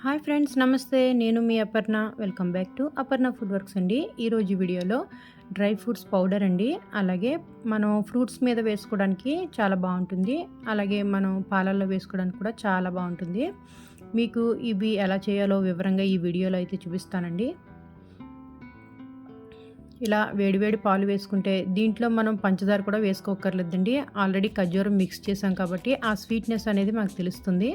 Hi friends, నమస్తే. నేను మీ Aparna. Welcome back to Aparna food works అండి. ఈరోజు వీడియోలో డ్రై ఫ్రూట్స్ పౌడర్ అండి. అలాగే మనం ఫ్రూట్స్ మీద వేసుకోవడానికి చాలా బాగుంటుంది. అలాగే మనం పాలల్లో వేసుకోవడానికి కూడా చాలా బాగుంటుంది. మీకు ఇవి ఎలా చేయాలో వివరంగా ఈ వీడియోలో అయితే చూపిస్తానండి. ఇలా వేడివేడి పాలు వేసుకుంటే దీంట్లో మనం పంచదార కూడా వేసుకోకర్లేదండి. ఆల్రెడీ ఖర్జూరం మిక్స్ చేసాం కాబట్టి ఆ స్వీట్నెస్ అనేది మనకు తెలుస్తుంది.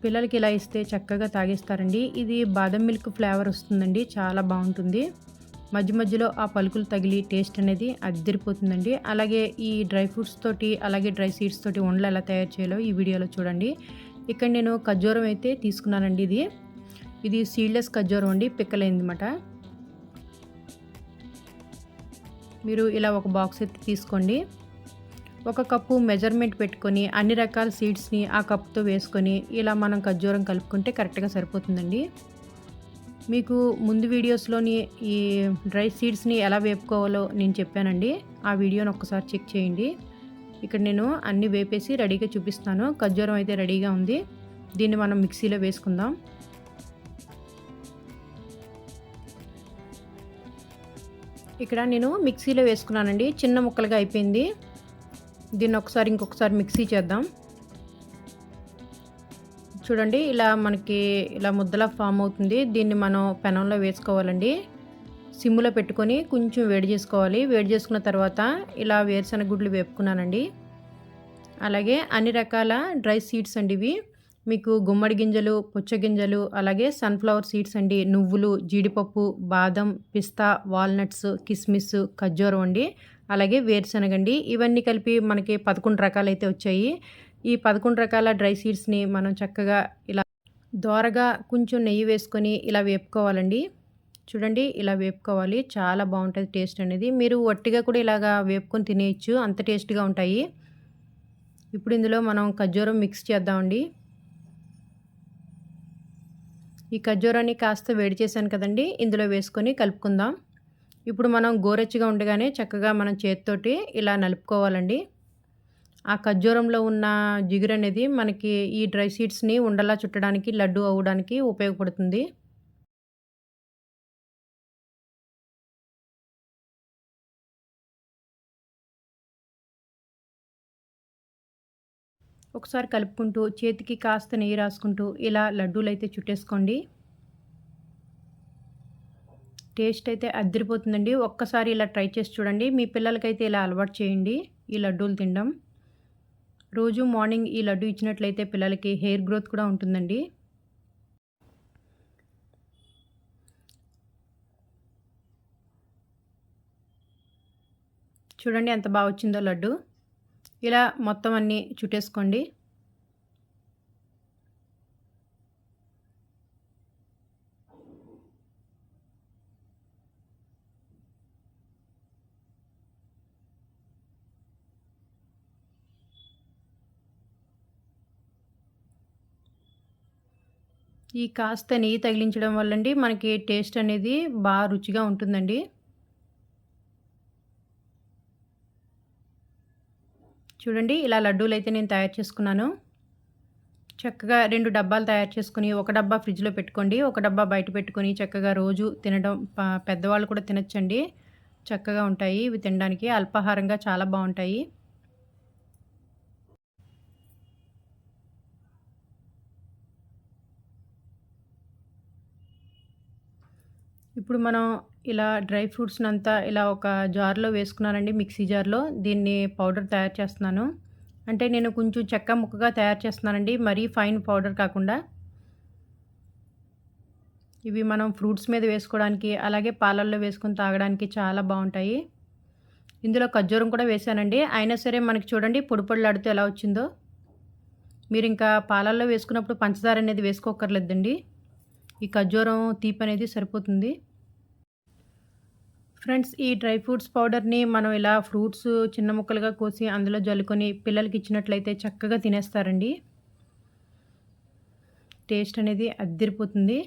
పిల్లలకి ఇలా ఇస్తే చక్కగా తాగేస్తారండి. ఇది బాదం మిల్క్ ఫ్లేవర్ వస్తుందండి, చాలా బాగుంటుంది. మధ్య మధ్యలో ఆ పలుకులు తగిలి టేస్ట్ అనేది అద్దరిపోతుందండి. అలాగే ఈ డ్రై ఫ్రూట్స్ తోటి అలాగే డ్రై సీడ్స్ తోటి ఉండలు ఎలా తయారు చేయాలో ఈ వీడియోలో చూడండి. ఇక్కడ నేను ఖర్జూరం అయితే తీసుకున్నానండి. ఇది సీడ్లెస్ ఖర్జూరం అండి, పిక్కలైందన్నమాట. మీరు ఇలా ఒక బాక్స్ అయితే తీసుకోండి. ఒక కప్పు మెజర్మెంట్ పెట్టుకొని అన్ని రకాల సీడ్స్ని ఆ కప్తో వేసుకొని ఇలా మనం ఖర్జూరం కలుపుకుంటే కరెక్ట్గా సరిపోతుందండి. మీకు ముందు వీడియోస్లోని ఈ డ్రై సీడ్స్ని ఎలా వేపుకోవాలో నేను చెప్పానండి. ఆ వీడియోని ఒక్కసారి చెక్ చేయండి. ఇక్కడ నేను అన్నీ వేపేసి రెడీగా చూపిస్తాను. ఖర్జూరం అయితే రెడీగా ఉంది. దీన్ని మనం మిక్సీలో వేసుకుందాం. ఇక్కడ నేను మిక్సీలో వేసుకున్నానండి. చిన్న ముక్కలుగా అయిపోయింది. దీన్ని ఇంకొకసారి మిక్సీ చేద్దాం. చూడండి, ఇలా మనకి ఇలా ముద్దలా ఫామ్ అవుతుంది. దీన్ని మనం పెనంలో వేసుకోవాలండి. సిమ్లో పెట్టుకొని కొంచెం వేడి చేసుకోవాలి. వేడి చేసుకున్న తర్వాత ఇలా వేరుశనగ గుడ్లు వేపుకున్నానండి. అలాగే అన్ని రకాల డ్రై సీడ్స్ అండి ఇవి. మీకు గుమ్మడి గింజలు, పుచ్చగింజలు, అలాగే సన్ఫ్లవర్ సీడ్స్ అండి, నువ్వులు, జీడిపప్పు, బాదం, పిస్తా, వాల్నట్స్, కిస్మిస్, ఖర్జూరం అండి, అలాగే వేరుశనగ అండి. ఇవన్నీ కలిపి మనకి 11 రకాలైతే వచ్చాయి. ఈ 11 రకాల డ్రై సీడ్స్ని మనం చక్కగా ఇలా దోరగా కొంచెం నెయ్యి వేసుకొని ఇలా వేపుకోవాలండి. చూడండి, ఇలా వేపుకోవాలి. చాలా బాగుంటుంది టేస్ట్ అనేది. మీరు వట్టిగా కూడా ఇలాగా వేపుకొని తినేయచ్చు, అంత టేస్ట్గా ఉంటాయి. ఇప్పుడు ఇందులో మనం ఖర్జూరం మిక్స్ చేద్దామండి. ఈ ఖర్జూరాన్ని కాస్త వేడి చేశాను కదండి, ఇందులో వేసుకొని కలుపుకుందాం. ఇప్పుడు మనం గోరెచ్చగా ఉండగానే చక్కగా మనం చేతితోటి ఇలా నలుపుకోవాలండి. ఆ ఖర్జూరంలో ఉన్న జిగురు అనేది మనకి ఈ డ్రై సీడ్స్ని ఉండలా చుట్టడానికి, లడ్డు అవ్వడానికి ఉపయోగపడుతుంది. ఒకసారి కలుపుకుంటూ చేతికి కాస్త నెయ్యి రాసుకుంటూ ఇలా లడ్డూలు అయితే చుట్టేసుకోండి. టేస్ట్ అయితే అద్దరిపోతుందండి. ఒక్కసారి ఇలా ట్రై చేసి చూడండి. మీ పిల్లలకైతే ఇలా అలవాటు చేయండి ఈ లడ్డూలు తినడం. రోజు మార్నింగ్ ఈ లడ్డు ఇచ్చినట్లయితే పిల్లలకి హెయిర్ గ్రోత్ కూడా ఉంటుందండి. చూడండి ఎంత బాగా వచ్చిందో లడ్డు. ఇలా మొత్తం అన్నీ చుట్టేసుకోండి. ఈ కాస్త నెయ్యి తగిలించడం వల్లండి మనకి టేస్ట్ అనేది బాగా రుచిగా ఉంటుందండి. చూడండి, ఇలా లడ్డూలు అయితే నేను తయారు చేసుకున్నాను. చక్కగా 2 డబ్బాలు తయారు చేసుకొని, ఒక డబ్బా ఫ్రిడ్జ్లో పెట్టుకోండి, ఒక డబ్బా బయట పెట్టుకొని చక్కగా రోజు తినడం. పెద్దవాళ్ళు కూడా తినచ్చండి, చక్కగా ఉంటాయి ఇవి తినడానికి. అల్పాహారంగా చాలా బాగుంటాయి. ఇప్పుడు మనం ఇలా డ్రై ఫ్రూట్స్ని అంతా ఇలా ఒక జార్లో వేసుకున్నానండి, మిక్సీ జార్లో. దీన్ని పౌడర్ తయారు చేస్తున్నాను. అంటే నేను కొంచెం చెక్క ముక్కగా తయారు చేస్తున్నానండి, మరీ ఫైన్ పౌడర్ కాకుండా. ఇవి మనం ఫ్రూట్స్ మీద వేసుకోవడానికి, అలాగే పాలల్లో వేసుకొని తాగడానికి చాలా బాగుంటాయి. ఇందులో ఖర్జూరం కూడా వేసానండి. అయినా సరే మనకి చూడండి పొడి పొడిలాడుతూ ఎలా వచ్చిందో. మీరు ఇంకా పాలల్లో వేసుకున్నప్పుడు పంచదార అనేది వేసుకోకర్లేదండి. ఈ ఖర్జూరం తీపి అనేది సరిపోతుంది. ఫ్రెండ్స్, ఈ డ్రై ఫ్రూట్స్ పౌడర్ని మనం ఇలా ఫ్రూట్స్ చిన్న ముక్కలుగా కోసి అందులో జల్లుకొని పిల్లలకి ఇచ్చినట్లయితే చక్కగా తినేస్తారండి. టేస్ట్ అనేది అద్దరిపోతుంది.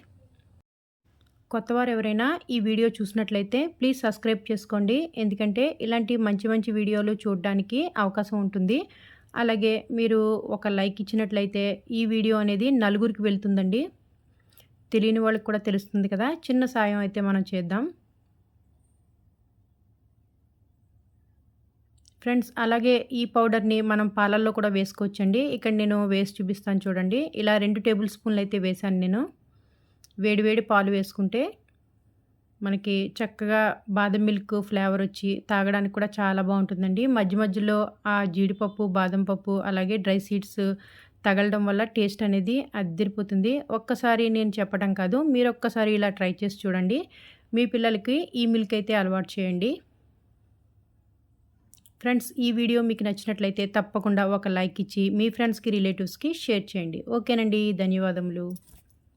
కొత్తవారు ఎవరైనా ఈ వీడియో చూసినట్లయితే ప్లీజ్ సబ్స్క్రైబ్ చేసుకోండి. ఎందుకంటే ఇలాంటి మంచి మంచి వీడియోలు చూడడానికి అవకాశం ఉంటుంది. అలాగే మీరు ఒక లైక్ ఇచ్చినట్లయితే ఈ వీడియో అనేది నలుగురికి వెళ్తుందండి. తెలియని వాళ్ళకి కూడా తెలుస్తుంది కదా! చిన్న సాయం అయితే మనం చేద్దాం. ఫ్రెండ్స్ అలాగే ఈ పౌడర్‌ని మనం పాలల్లో కూడా వేసుకోవచ్చండి. ఇక్కడ నేను వేసి చూపిస్తాను చూడండి. ఇలా 2 టేబుల్ స్పూన్లు అయితే వేశాను నేను. వేడి వేడి పాలు వేసుకుంటే మనకి చక్కగా బాదం మిల్క్ ఫ్లేవర్ వచ్చి తాగడానికి కూడా చాలా బావుంటుందండి. మధ్య మధ్యలో ఆ జీడిపప్పు, బాదం పప్పు అలాగే డ్రై సీడ్స్ తగలడం వల్ల టేస్ట్ అనేది అద్దిరిపోతుంది. ఒక్కసారి నేను చెప్పడం కాదు, మీరొక్కసారి ఇలా ట్రై చేసి చూడండి. మీ పిల్లలకి ఈ మిల్క్ అయితే అలవాటు చేయండి. ఫ్రెండ్స్ ఈ వీడియో మీకు నచ్చినట్లయితే తప్పకుండా ఒక లైక్ ఇచ్చి మీ ఫ్రెండ్స్‌కి, రిలేటివ్స్‌కి షేర్ చేయండి. ఓకేనండి. ధన్యవాదములు.